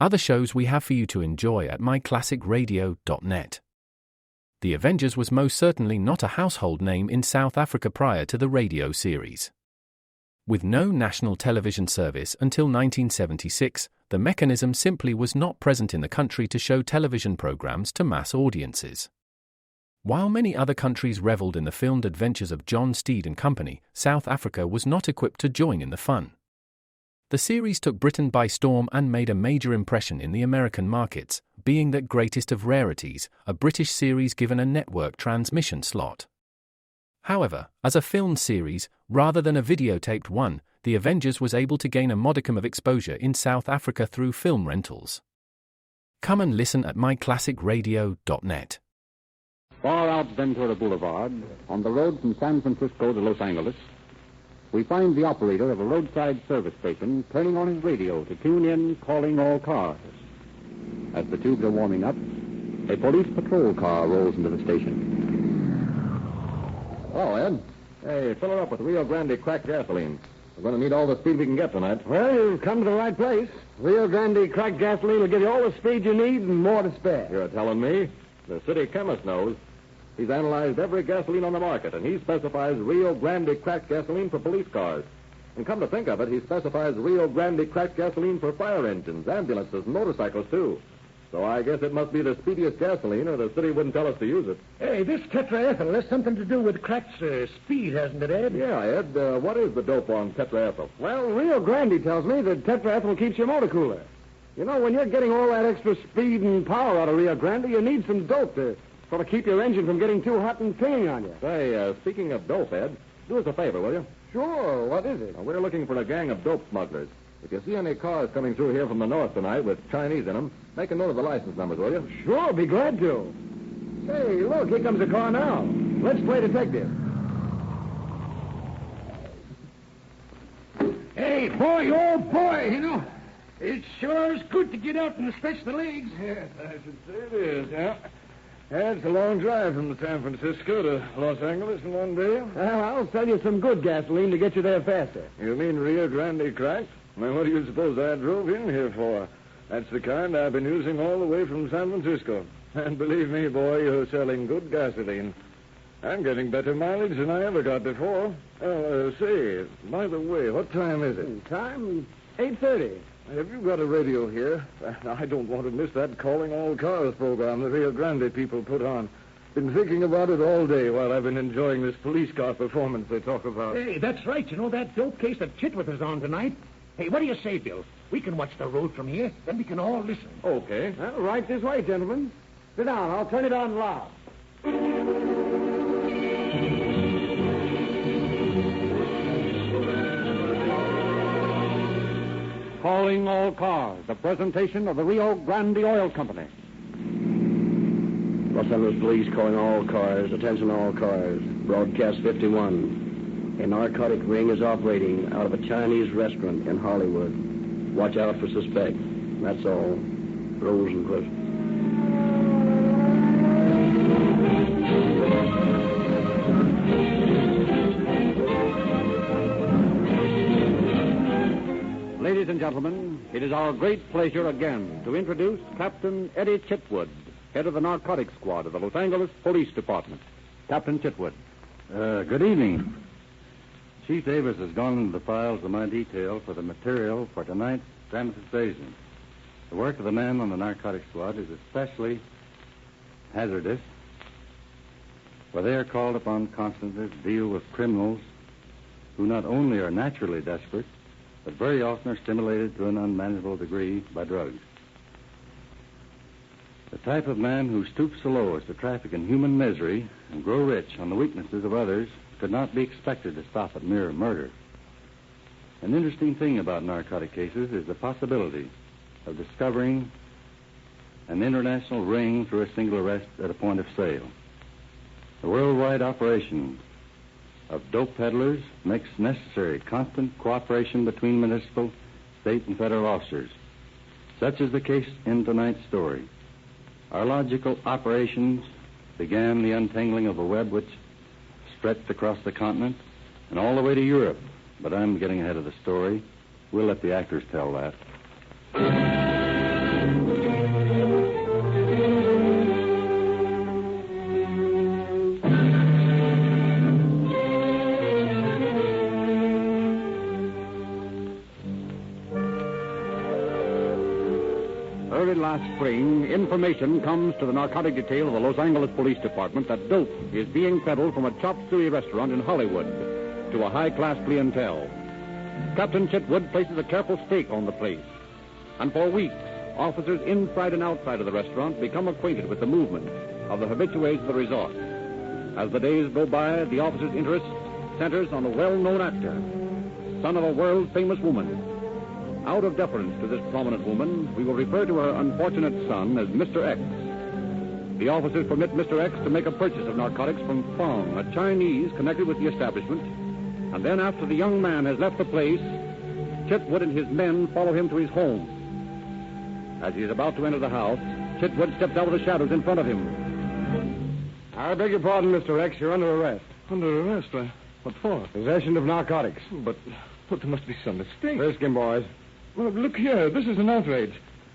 other shows we have for you to enjoy at myclassicradio.net. The Avengers was most certainly not a household name in South Africa prior to the radio series. With no national television service until 1976, the mechanism simply was not present in the country to show television programs to mass audiences. While many other countries reveled in the filmed adventures of John Steed and company, South Africa was not equipped to join in the fun. The series took Britain by storm and made a major impression in the American markets, being that greatest of rarities, a British series given a network transmission slot. However, as a filmed series, rather than a videotaped one, The Avengers was able to gain a modicum of exposure in South Africa through film rentals. Come and listen at myclassicradio.net. Far out Ventura Boulevard, on the road from San Francisco to Los Angeles, we find the operator of a roadside service station turning on his radio to tune in, calling all cars. As the tubes are warming up, a police patrol car rolls into the station. Oh, Ed. Hey, fill her up with Rio Grande cracked gasoline. We're going to need all the speed we can get tonight. Well, you've come to the right place. Rio Grande cracked gasoline will give you all the speed you need and more to spare. You're telling me? The city chemist knows. He's analyzed every gasoline on the market, and he specifies Rio Grande cracked gasoline for police cars. And come to think of it, he specifies Rio Grande cracked gasoline for fire engines, ambulances, and motorcycles, too. So I guess it must be the speediest gasoline, or the city wouldn't tell us to use it. Hey, this tetraethyl has something to do with cracked speed, hasn't it, Ed? Yeah, Ed. What is the dope on tetraethyl? Well, Rio Grande tells me that tetraethyl keeps your motor cooler. You know, when you're getting all that extra speed and power out of Rio Grande, you need some dope to sort of keep your engine from getting too hot and pinging on you. Say, speaking of dope, Ed, do us a favor, will you? Sure. What is it? We're looking for a gang of dope smugglers. If you see any cars coming through here from the north tonight with Chinese in them, make a note of the license numbers, will you? Sure, be glad to. Hey, look, here comes a car now. Let's play detective. Hey, boy, oh, boy, you know, it sure is good to get out and stretch the legs. Yes, I should say it is, yeah. Yeah, it's a long drive from San Francisco to Los Angeles in one day. Well, I'll sell you some good gasoline to get you there faster. You mean Rio Grande cracked? Well, what do you suppose I drove in here for? That's the kind I've been using all the way from San Francisco. And believe me, boy, you're selling good gasoline. I'm getting better mileage than I ever got before. Oh, say, by the way, what time is it? Time? 8:30. Have you got a radio here? I don't want to miss that Calling All Cars program the Rio Grande people put on. Been thinking about it all day while I've been enjoying this police car performance they talk about. Hey, that's right. You know that dope case that Chitworth is on tonight? Hey, what do you say, Bill? We can watch the road from here, then we can all listen. Okay. Well, right this way, gentlemen. Sit down. I'll turn it on loud. Calling all cars, the presentation of the Rio Grande Oil Company. Los Angeles Police calling all cars. Attention all cars. Broadcast 51. A narcotic ring is operating out of a Chinese restaurant in Hollywood. Watch out for suspect. That's all. Rosenquist. Ladies and gentlemen, it is our great pleasure again to introduce Captain Eddie Chitwood, head of the narcotics squad of the Los Angeles Police Department. Captain Chitwood. Good evening. Chief Davis has gone into the files of my detail for the material for tonight's dramatization. The work of the men on the narcotics squad is especially hazardous, for they are called upon constantly to deal with criminals who not only are naturally desperate, but very often are stimulated to an unmanageable degree by drugs. The type of man who stoops so low as to traffic in human misery and grow rich on the weaknesses of others could not be expected to stop at mere murder. An interesting thing about narcotic cases is the possibility of discovering an international ring through a single arrest at a point of sale. The worldwide operation of dope peddlers makes necessary constant cooperation between municipal, state, and federal officers. Such is the case in tonight's story. Our logical operations began the untangling of a web which stretched across the continent and all the way to Europe. But I'm getting ahead of the story. We'll let the actors tell that. Early last spring, information comes to the narcotic detail of the Los Angeles Police Department that dope is being peddled from a chop suey restaurant in Hollywood to a high-class clientele. Captain Chitwood places a careful stake on the place. And for weeks, officers inside and outside of the restaurant become acquainted with the movement of the habitués of the resort. As the days go by, the officer's interest centers on a well-known actor, son of a world-famous woman. Out of deference to this prominent woman, we will refer to her unfortunate son as Mr. X. The officers permit Mr. X to make a purchase of narcotics from Fong, a Chinese connected with the establishment, and then after the young man has left the place, Chitwood and his men follow him to his home. As he is about to enter the house, Chitwood steps out of the shadows in front of him. I beg your pardon, Mr. X. You're under arrest. Under arrest? What for? Possession of narcotics. But there must be some mistake. Risk him, boys. Well, look here. This is an outrage.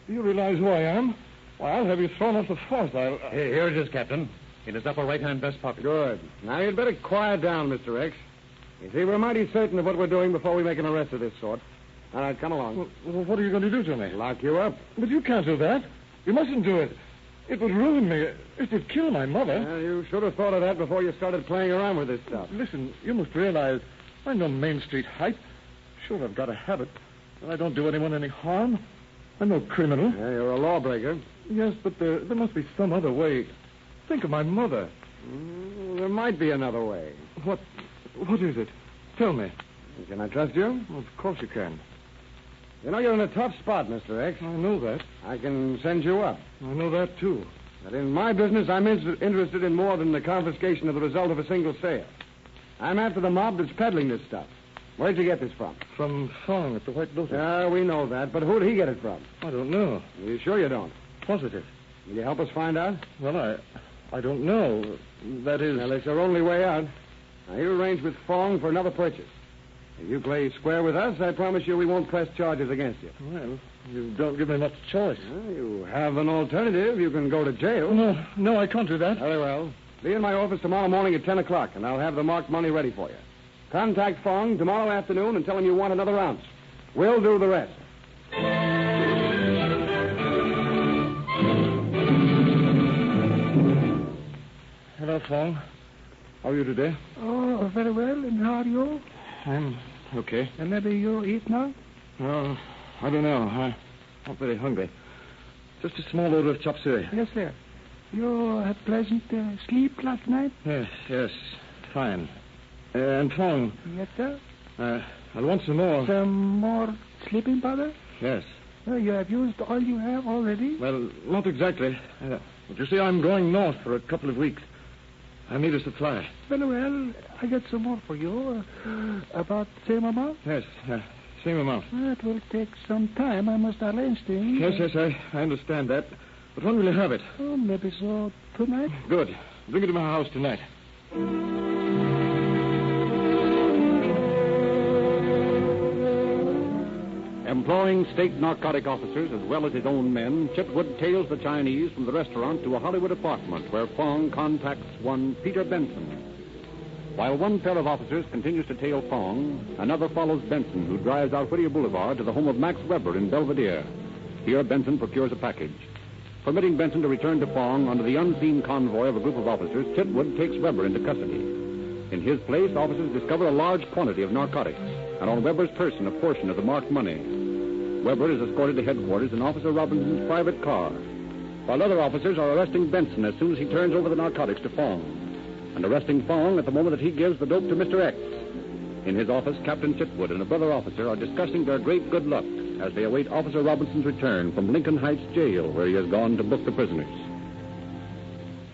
Do you realize who I am? Why, I'll have you thrown off the force. Here it is, Captain. In his upper right-hand vest pocket. Good. Now, you'd better quiet down, Mr. X. You see, we're mighty certain of what we're doing before we make an arrest of this sort. All right, come along. Well, what are you going to do to me? Lock you up. But you can't do that. You mustn't do it. It would ruin me. It would kill my mother. Well, you should have thought of that before you started playing around with this stuff. Listen, you must realize I'm no Main Street hype. Sure, I've got a habit, but I don't do anyone any harm. I'm no criminal. Yeah, you're a lawbreaker. Yes, but there must be some other way. Think of my mother. There might be another way. What is it? Tell me. Can I trust you? Well, of course you can. You know, you're in a tough spot, Mr. X. I know that. I can send you up. I know that, too. But in my business, I'm interested in more than the confiscation of the result of a single sale. I'm after the mob that's peddling this stuff. Where'd you get this from? From Fong at the White Lotus. Yeah, we know that, but who'd he get it from? I don't know. Are you sure you don't? Positive. Will you help us find out? Well, I don't know. That is... Well, it's our only way out. Now, you arrange with Fong for another purchase. If you play square with us, I promise you we won't press charges against you. Well, you don't give me much choice. Well, you have an alternative. You can go to jail. No, I can't do that. Very well. Be in my office tomorrow morning at 10 o'clock, and I'll have the marked money ready for you. Contact Fong tomorrow afternoon and tell him you want another ounce. We'll do the rest. Hello, Fong. How are you today? Oh, very well. And how are you? I'm okay. And maybe you eat now? No, I don't know. I'm not very hungry. Just a small order of chop suey. Yes, sir. You had pleasant sleep last night? Yes. Fine. And Fong. Yes, sir. I'll want some more. Some more sleeping powder? Yes. You have used all you have already? Well, not exactly. But you see, I'm going north for a couple of weeks. I need a supply. Very well. I get some more for you. About the same amount? Yes, same amount. It will take some time. I must arrange things. Yes, I understand that. But when will you have it? Oh, maybe so tonight. Good. Bring it to my house tonight. Employing state narcotic officers as well as his own men, Chitwood tails the Chinese from the restaurant to a Hollywood apartment where Fong contacts one Peter Benson. While one pair of officers continues to tail Fong, another follows Benson, who drives out Whittier Boulevard to the home of Max Weber in Belvedere. Here, Benson procures a package. Permitting Benson to return to Fong under the unseen convoy of a group of officers, Chitwood takes Weber into custody. In his place, officers discover a large quantity of narcotics, and on Weber's person a portion of the marked money. Weber is escorted to headquarters in Officer Robinson's private car, while other officers are arresting Benson as soon as he turns over the narcotics to Fong, and arresting Fong at the moment that he gives the dope to Mr. X. In his office, Captain Chitwood and a brother officer are discussing their great good luck as they await Officer Robinson's return from Lincoln Heights Jail, where he has gone to book the prisoners.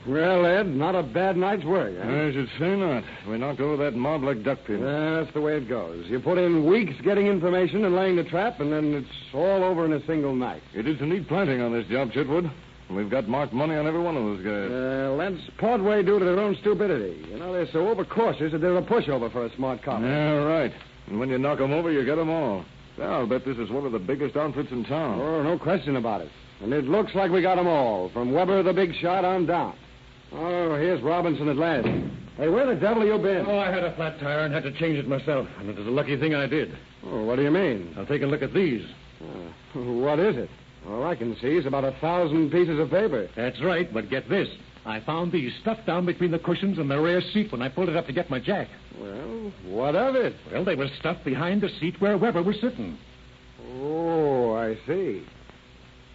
Well, Ed, not a bad night's work, huh? I should say not. We knocked over that mob like duck pins. That's the way it goes. You put in weeks getting information and laying the trap, and then it's all over in a single night. You did some neat planting on this job, Chitwood. We've got marked money on every one of those guys. That's part way due to their own stupidity. You know, they're so overcautious that they're a pushover for a smart cop. Yeah, right. And when you knock them over, you get them all. Yeah, I'll bet this is one of the biggest outfits in town. Oh, no question about it. And it looks like we got them all, from Weber the big shot on down. Oh, here's Robinson at last. Hey, where the devil have you been? Oh, I had a flat tire and had to change it myself. And it was a lucky thing I did. Oh, what do you mean? Now take a look at these. What is it? All I can see is about 1,000 pieces of paper. That's right, but get this. I found these stuffed down between the cushions and the rear seat when I pulled it up to get my jack. Well, what of it? Well, they were stuffed behind the seat where Weber was sitting. Oh, I see.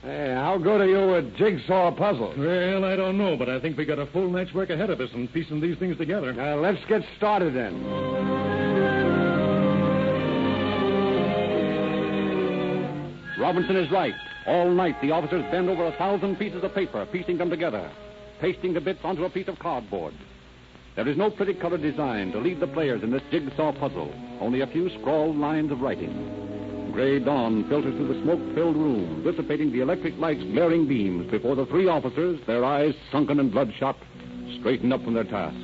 Hey, how good are you at jigsaw puzzles? Well, I don't know, but I think we got a full night's work ahead of us in piecing these things together. Now, let's get started then. Robinson is right. All night, the officers bend over 1,000 pieces of paper, piecing them together, pasting the bits onto a piece of cardboard. There is no pretty colored design to lead the players in this jigsaw puzzle, only a few scrawled lines of writing. Gray dawn filters through the smoke-filled room, dissipating the electric light's glaring beams before the three officers, their eyes sunken and bloodshot, straighten up from their task.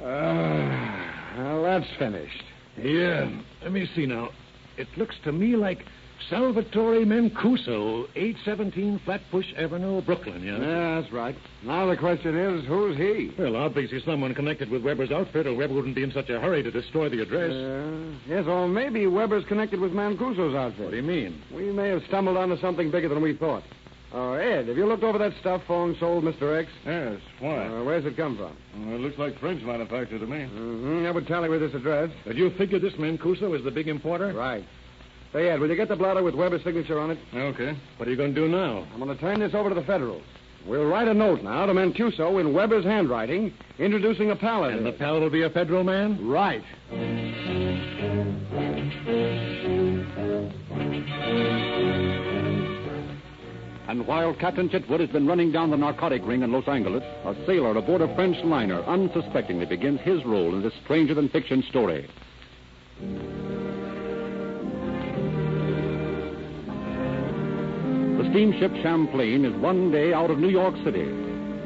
Well, that's finished. Yeah. Let me see now. It looks to me like Salvatore Mancuso, 817 Flatbush Avenue, Brooklyn, yeah? Yeah, that's right. Now the question is, who's he? Well, obviously someone connected with Weber's outfit, or Weber wouldn't be in such a hurry to destroy the address. Yes, or maybe Weber's connected with Mancuso's outfit. What do you mean? We may have stumbled onto something bigger than we thought. Ed, have you looked over that stuff Fong sold Mr. X? Yes, why? Where's it come from? It looks like French manufacture to me. Mm-hmm. That would tally with this address. Did you figure this Mancuso is the big importer? Right. Say, Ed, will you get the blotter with Weber's signature on it? Okay. What are you going to do now? I'm going to turn this over to the Federals. We'll write a note now to Mancuso in Weber's handwriting, introducing a pal of And his. the pal will be a federal man? Right. And while Captain Chitwood has been running down the narcotic ring in Los Angeles, a sailor aboard a French liner unsuspectingly begins his role in this stranger-than-fiction story. The steamship Champlain is one day out of New York City.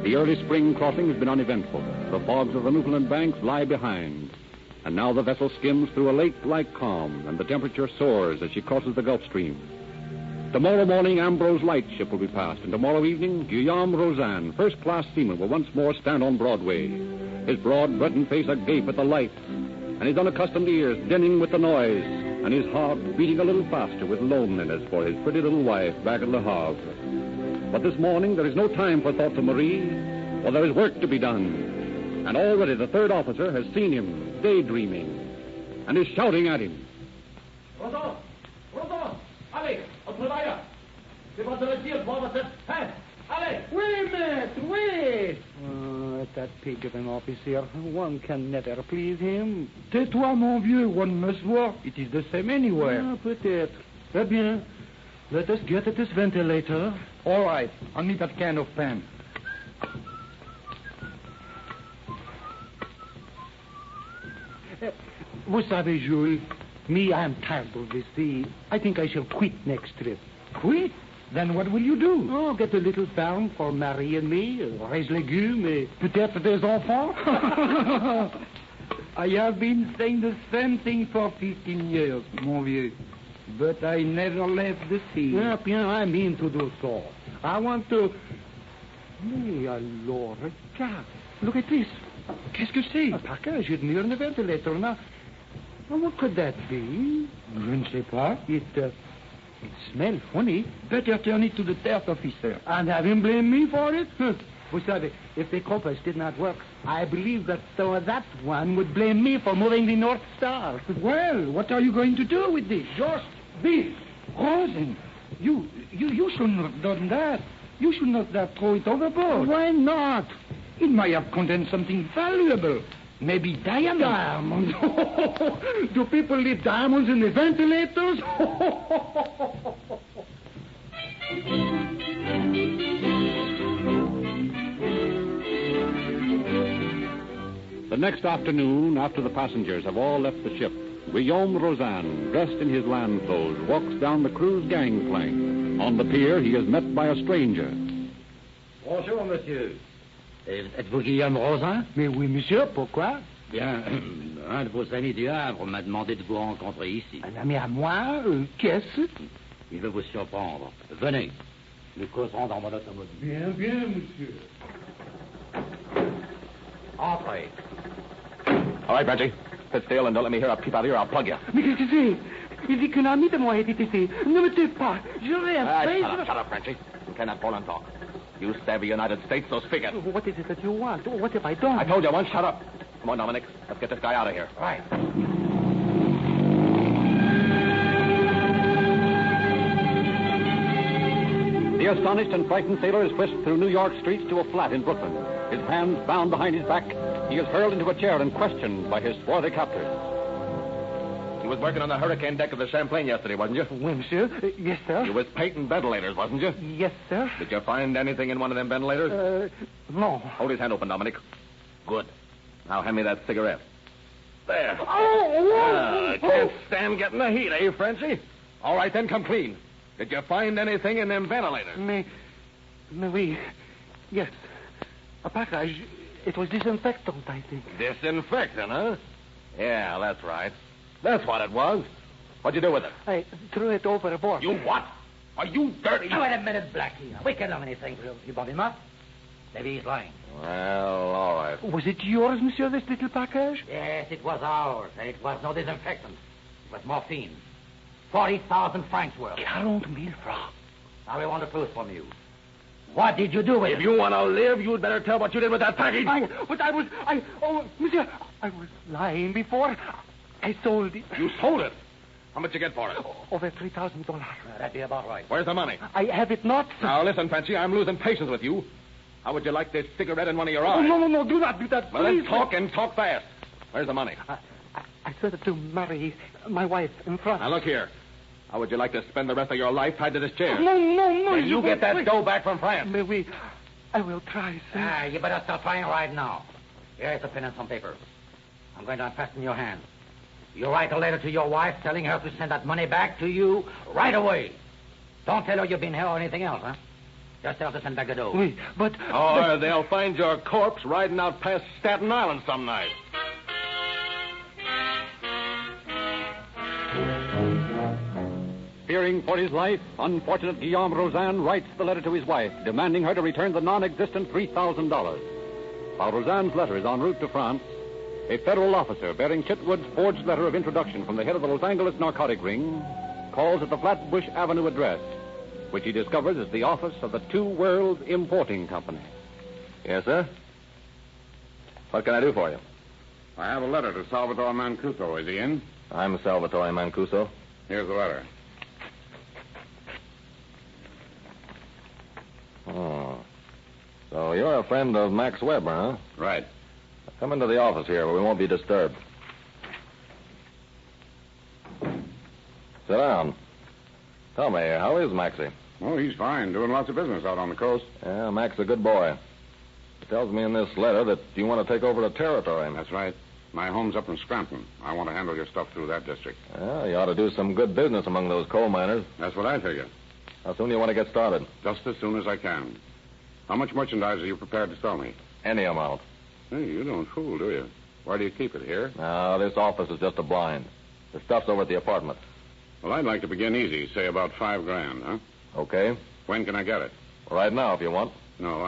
The early spring crossing has been uneventful. The fogs of the Newfoundland banks lie behind. And now the vessel skims through a lake-like calm, and the temperature soars as she crosses the Gulf Stream. Tomorrow morning, Ambrose Lightship will be passed, and tomorrow evening, Guillaume Rozan, first-class seaman, will once more stand on Broadway, his broad Breton face agape at the lights, and his unaccustomed ears dinning with the noise, and his heart beating a little faster with loneliness for his pretty little wife back at Le Havre. But this morning, there is no time for thoughts of Marie, for there is work to be done. And already the third officer has seen him daydreaming and is shouting at him. Rodon! Rodon! Allez, au travail! C'est pas de le dire, voir votre tête! Allez! Wait, Matt, wait! That pig of an officer. One can never please him. Tais-toi, mon vieux. One must work. It is the same anywhere. Peut-être. Très bien. Let us get at this ventilator. All right. I'll need that can of pain. Vous savez, Jules, me, I am tired of this sea. I think I shall quit next trip. Quit? Then what will you do? Oh, get a little farm for Marie and me, raise légumes, et peut-être des enfants. I have been saying the same thing for 15 years, mon vieux. But I never left the sea. Ah, bien, I mean to do so. I want to... Mais alors, regarde. Look at this. Qu'est-ce que c'est? Un package near the ventilator. Now, what could that be? Je ne sais pas. It smells funny. Better turn it to the third officer. And have him blame me for it? Vous savez, if the compass did not work, I believe that that one would blame me for moving the North Star. Well, what are you going to do with this? Just this. Rosen, you should not have done that. You should not have thrown it overboard. Why not? It might have contained something valuable. Maybe diamonds. Diamonds? Do people leave diamonds in the ventilators? The next afternoon, after the passengers have all left the ship, Guillaume Rozan, dressed in his land clothes, walks down the crew's gangplank. On the pier, he is met by a stranger. Bonjour, monsieur. Êtes-vous Guillaume Rozan? Mais oui, monsieur, pourquoi? Bien, un de vos amis du Havre m'a demandé de vous rencontrer ici. Un ami à moi? Qu'est-ce? Il veut vous surprendre. Venez. Nous causerons dans mon automobile. Bien, bien, monsieur. Entrez. All right, Reggie. Sit still and don't let me hear a peep out of here. I'll plug you. Mais qu'est-ce que c'est? Il dit qu'un ami de moi est ici. Ne me tue pas. Je vais Shut up, Frenchy. You cannot fall and talk. You stab the United States, so speak it. What is it that you want? What have I done? I told you once, shut up. Come on, Dominic. Let's get this guy out of here. Right. The astonished and frightened sailor is whisked through New York streets to a flat in Brooklyn. His hands bound behind his back, he is hurled into a chair and questioned by his swarthy captors. You was working on the hurricane deck of the Champlain yesterday, wasn't you? Oui, monsieur. Yes, sir. You was painting ventilators, wasn't you? Yes, sir. Did you find anything in one of them ventilators? No. Hold his hand open, Dominic. Good. Now hand me that cigarette. There. Oh! I can't stand getting the heat, eh, Frenchy? All right, then, come clean. Did you find anything in them ventilators? Mais oui. Yes. A package. It was disinfectant, I think. Disinfectant, huh? Yeah, that's right. That's what it was. What'd you do with it? I threw it overboard. You what? Are you dirty? Now, wait a minute, Blackie. We can't know anything. You bought him up? Maybe he's lying. Well, all right. Was it yours, monsieur, this little package? Yes, it was ours. It was no disinfectant. It was morphine. 40,000 francs worth. 40,000 francs. Now we want the truth from you. What did you do with it? If you want to live, you'd better tell what you did with that package. Monsieur, I was lying before. I sold it. You sold it? How much you get for it? Over $3,000. That'd be about right. Where's the money? I have it not, sir. Now, listen, Frenchy, I'm losing patience with you. How would you like this cigarette in one of your eyes? No, do not do that, Well, please. then talk and talk fast. Where's the money? I said to marry my wife in France. Now, look here. How would you like to spend the rest of your life tied to this chair? No. When you get that dough back from France. Mais oui, I will try, sir. You better start trying right now. Here's a pen and some paper. I'm going to unfasten your hand. You write a letter to your wife telling her to send that money back to you right away. Don't tell her you've been here or anything else, huh? Just tell her to send back the dough. Oui, but... Or they'll find your corpse riding out past Staten Island some night. Fearing for his life, unfortunate Guillaume Roseanne writes the letter to his wife, demanding her to return the non-existent $3,000. While Roseanne's letter is en route to France, a federal officer bearing Chitwood's forged letter of introduction from the head of the Los Angeles narcotic ring calls at the Flatbush Avenue address, which he discovers is the office of the Two Worlds Importing Company. Yes, sir? What can I do for you? I have a letter to Salvatore Mancuso. Is he in? I'm Salvatore Mancuso. Here's the letter. Oh. So you're a friend of Max Weber, huh? Right. Come into the office here where we won't be disturbed. Sit down. Tell me, how is Maxie? Oh, he's fine. Doing lots of business out on the coast. Yeah, Mac's a good boy. He tells me in this letter that you want to take over the territory. That's right. My home's up in Scranton. I want to handle your stuff through that district. Well, you ought to do some good business among those coal miners. That's what I figure. How soon do you want to get started? Just as soon as I can. How much merchandise are you prepared to sell me? Any amount. Hey, you don't fool, do you? Where do you keep it, here? No, this office is just a blind. The stuff's over at the apartment. Well, I'd like to begin easy, say about $5,000, huh? Okay. When can I get it? Right now, if you want. No,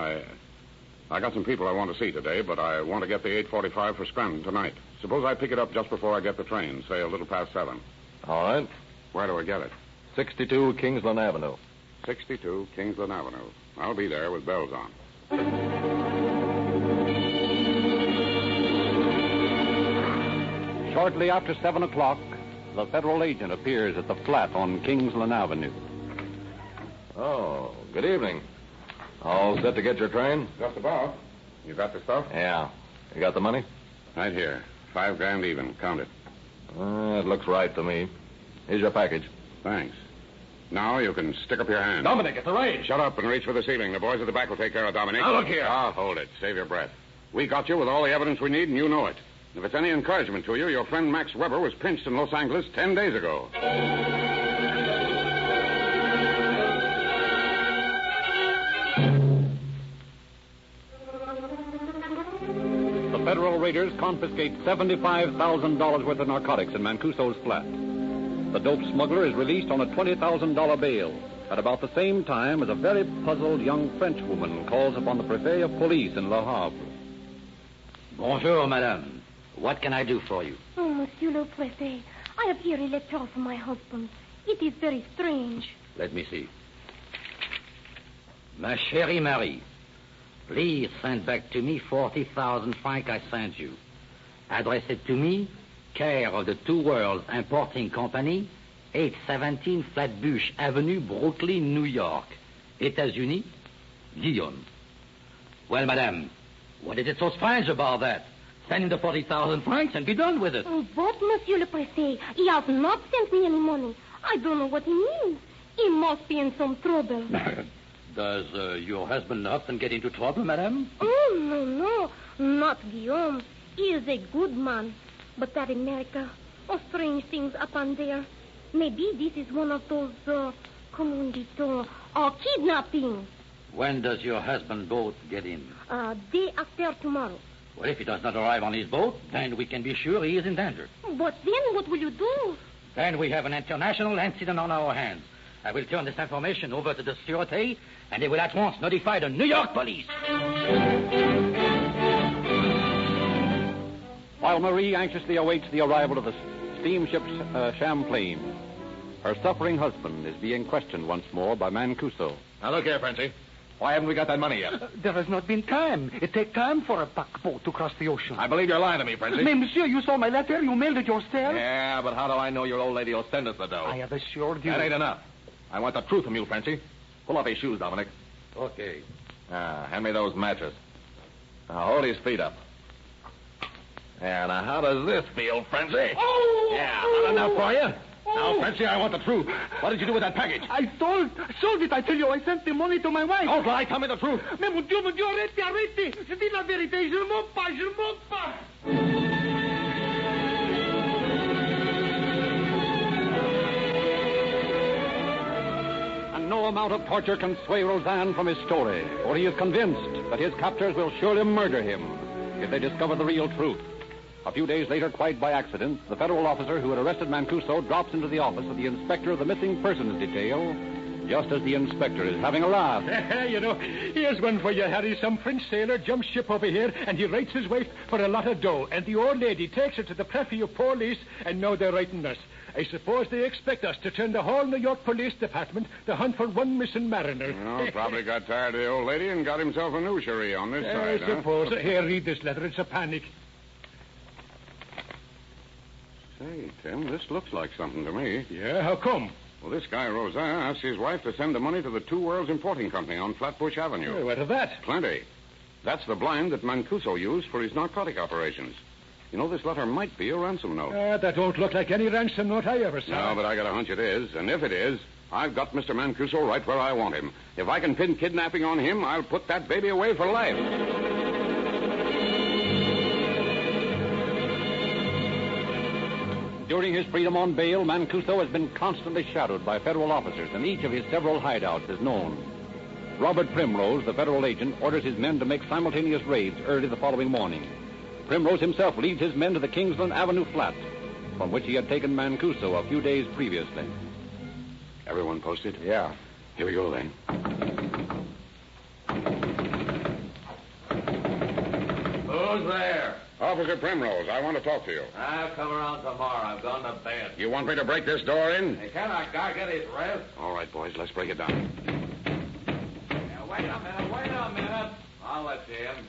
I got some people I want to see today, but I want to get the 8:45 for Scranton tonight. Suppose I pick it up just before I get the train, say a little past 7. All right. Where do I get it? 62 Kingsland Avenue. 62 Kingsland Avenue. I'll be there with bells on. Shortly after 7 o'clock, the federal agent appears at the flat on Kingsland Avenue. Oh, good evening. All set to get your train? Just about. You got the stuff? Yeah. You got the money? Right here. $5,000 even. Count it. It looks right to me. Here's your package. Thanks. Now you can stick up your hand. Dominic, it's a raid. Shut up and reach for the ceiling. The boys at the back will take care of Dominic. Now, look here. Ah, hold it. Save your breath. We got you with all the evidence we need, and you know it. If it's any encouragement to you, your friend Max Weber was pinched in Los Angeles 10 days ago. The federal raiders confiscate $75,000 worth of narcotics in Mancuso's flat. The dope smuggler is released on a $20,000 bail at about the same time as a very puzzled young Frenchwoman calls upon the Préfet of Police in Le Havre. Bonjour, madame. What can I do for you? Oh, Monsieur le Préfet, I have here a letter from my husband. It is very strange. Let me see. Ma chérie Marie, please send back to me 40,000 francs I sent you. Address it to me, care of the Two Worlds Importing Company, 817 Flatbush Avenue, Brooklyn, New York. États-Unis, Guillaume. Well, madame, what is it so strange about that? Send him the 40,000 francs and be done with it. But, Monsieur le Préfet, he has not sent me any money. I don't know what he means. He must be in some trouble. Does your husband often get into trouble, madame? Oh, no, not Guillaume. He is a good man. But that America, strange things happen there. Maybe this is one of those, comment dit-on, kidnapping. When does your husband boat get in? Day after tomorrow. Well, if he does not arrive on his boat, then we can be sure he is in danger. But then what will you do? Then we have an international incident on our hands. I will turn this information over to the Sûreté, and they will at once notify the New York police. While Marie anxiously awaits the arrival of the steamship Champlain, her suffering husband is being questioned once more by Mancuso. Now, look here, Frenchie. Why haven't we got that money yet? There has not been time. It takes time for a pack boat to cross the ocean. I believe you're lying to me, Frenchie. Mais, monsieur, you saw my letter. You mailed it yourself. Yeah, but how do I know your old lady will send us the dough? I have assured you. That ain't enough. I want the truth from you, Frenchie. Pull off his shoes, Dominic. Okay. Hand me those matches. Now, hold his feet up. Yeah, now, how does this feel, Frenchie? Oh! Yeah, not enough for you? Now, Frenchie, I want the truth. What did you do with that package? I sold it, I tell you. I sent the money to my wife. Don't lie. Tell me the truth. Mais mon Dieu, arrêtez. Je dis la vérité. Je ne mens pas. And no amount of torture can sway Roseanne from his story, for he is convinced that his captors will surely murder him if they discover the real truth. A few days later, quite by accident, the federal officer who had arrested Mancuso drops into the office of the inspector of the missing persons detail, just as the inspector is having a laugh. You know, here's one for you, Harry. Some French sailor jumps ship over here, and he writes his wife for a lot of dough. And the old lady takes her to the Prefect of Police, and now they're writing us. I suppose they expect us to turn the whole New York Police Department to hunt for one missing mariner. Well, probably got tired of the old lady and got himself a new cherie on this side, I suppose. Here, read this letter. It's a panic. Say, Tim, this looks like something to me. Yeah, how come? Well, this guy, Roseanne, asked his wife to send the money to the Two Worlds Importing Company on Flatbush Avenue. What of that? Plenty. That's the blind that Mancuso used for his narcotic operations. You know, this letter might be a ransom note. That don't look like any ransom note I ever saw. No, but I got a hunch it is. And if it is, I've got Mr. Mancuso right where I want him. If I can pin kidnapping on him, I'll put that baby away for life. During his freedom on bail, Mancuso has been constantly shadowed by federal officers, and each of his several hideouts is known. Robert Primrose, the federal agent, orders his men to make simultaneous raids early the following morning. Primrose himself leads his men to the Kingsland Avenue flat, from which he had taken Mancuso a few days previously. Everyone posted? Yeah. Here we go, then. Who's there? Officer Primrose, I want to talk to you. I'll come around tomorrow. I've gone to bed. You want me to break this door in? Hey, can a guy get his rest? All right, boys, let's break it down. Now, wait a minute. I'll let you in.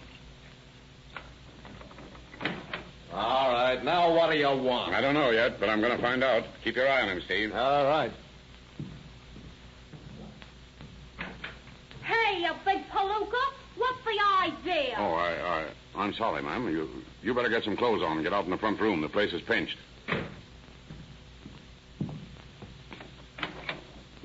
All right, now what do you want? I don't know yet, but I'm going to find out. Keep your eye on him, Steve. All right. Hey, you big palooka. What's the idea? Oh, I'm sorry, ma'am. You better get some clothes on and get out in the front room. The place is pinched.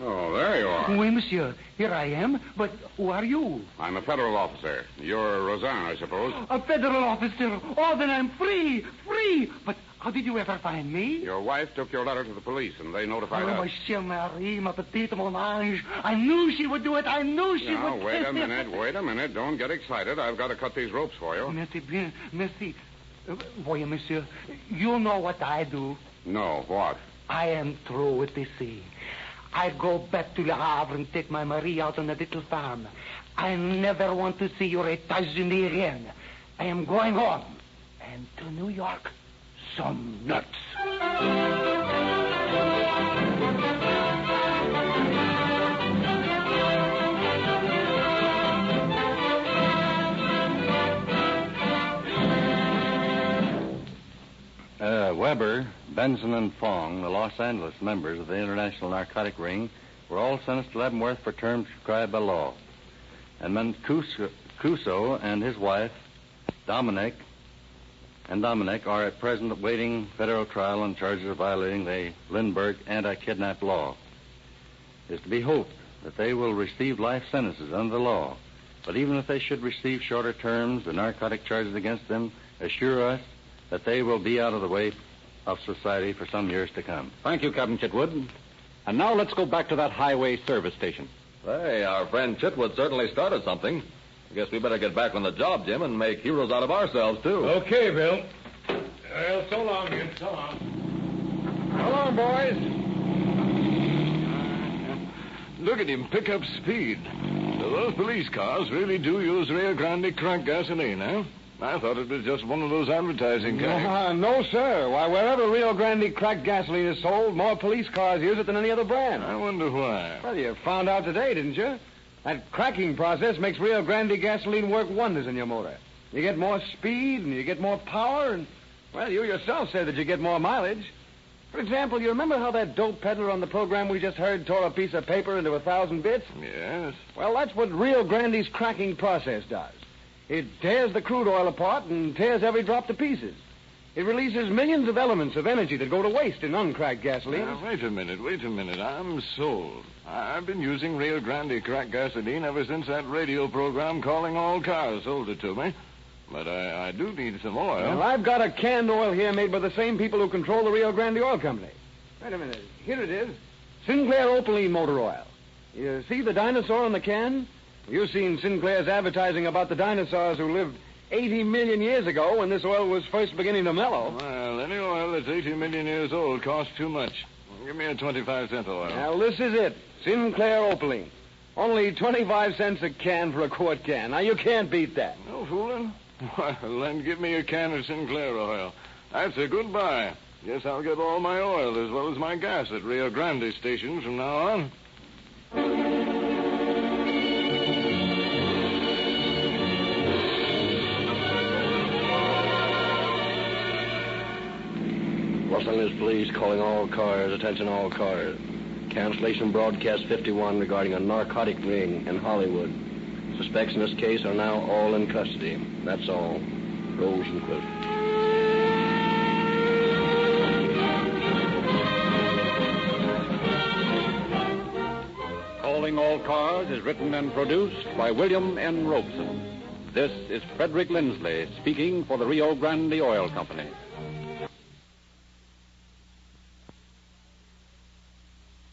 Oh, there you are. Oui, monsieur. Here I am. But who are you? I'm a federal officer. You're Roseanne, I suppose. A federal officer. Oh, then I'm free. Free. But how did you ever find me? Your wife took your letter to the police, and they notified us. Ma chère Marie, ma petite, mon ange. I knew she would do it. I knew she would. Now, wait a minute. Don't get excited. I've got to cut these ropes for you. Merci bien. Merci. Voyez, monsieur, you know what I do. No, what? I am through with the sea. I go back to Le Havre and take my Marie out on a little farm. I never want to see your États-Unis again. I am going home. And to New York, some nuts. Weber, Benson, and Fong, the Los Angeles members of the International Narcotic Ring, were all sentenced to Leavenworth for terms prescribed by law. And Mancuso and his wife, Dominic, are at present awaiting federal trial on charges of violating the Lindbergh anti-kidnap law. It is to be hoped that they will receive life sentences under the law. But even if they should receive shorter terms, the narcotic charges against them assure us that they will be out of the way of society for some years to come. Thank you, Captain Chitwood. And now let's go back to that highway service station. Hey, our friend Chitwood certainly started something. I guess we better get back on the job, Jim, and make heroes out of ourselves, too. Okay, Bill. Well, so long, Jim. So long. So long, boys. Look at him pick up speed. So those police cars really do use Rio Grande cracked gasoline, eh? I thought it was just one of those advertising kinds. No, sir. Why, wherever Rio Grande cracked gasoline is sold, more police cars use it than any other brand. I wonder why. Well, you found out today, didn't you? That cracking process makes Rio Grande gasoline work wonders in your motor. You get more speed, and you get more power, and, well, you yourself said that you get more mileage. For example, you remember how that dope peddler on the program we just heard tore a piece of paper into 1,000 bits? Yes. Well, that's what Rio Grande's cracking process does. It tears the crude oil apart and tears every drop to pieces. It releases millions of elements of energy that go to waste in uncracked gasoline. Now, wait a minute. I'm sold. I've been using Rio Grande cracked gasoline ever since that radio program Calling All Cars sold it to me. But I do need some oil. Well, I've got a canned oil here made by the same people who control the Rio Grande Oil Company. Wait a minute. Here it is. Sinclair Opaline motor oil. You see the dinosaur on the can? You've seen Sinclair's advertising about the dinosaurs who lived 80 million years ago when this oil was first beginning to mellow. Well, any oil that's 80 million years old costs too much. Give me a 25-cent oil. Now, this is it. Sinclair Opaline. Only 25 cents a can for a quart can. Now, you can't beat that. No fooling. Well, then give me a can of Sinclair oil. That's a good buy. Guess I'll get all my oil as well as my gas at Rio Grande stations from now on. Los Angeles Police calling all cars. Attention all cars. Cancellation broadcast 51 regarding a narcotic ring in Hollywood. Suspects in this case are now all in custody. That's all. Rosenquist. Calling All Cars is written and produced by William N. Robeson. This is Frederick Lindsley speaking for the Rio Grande Oil Company.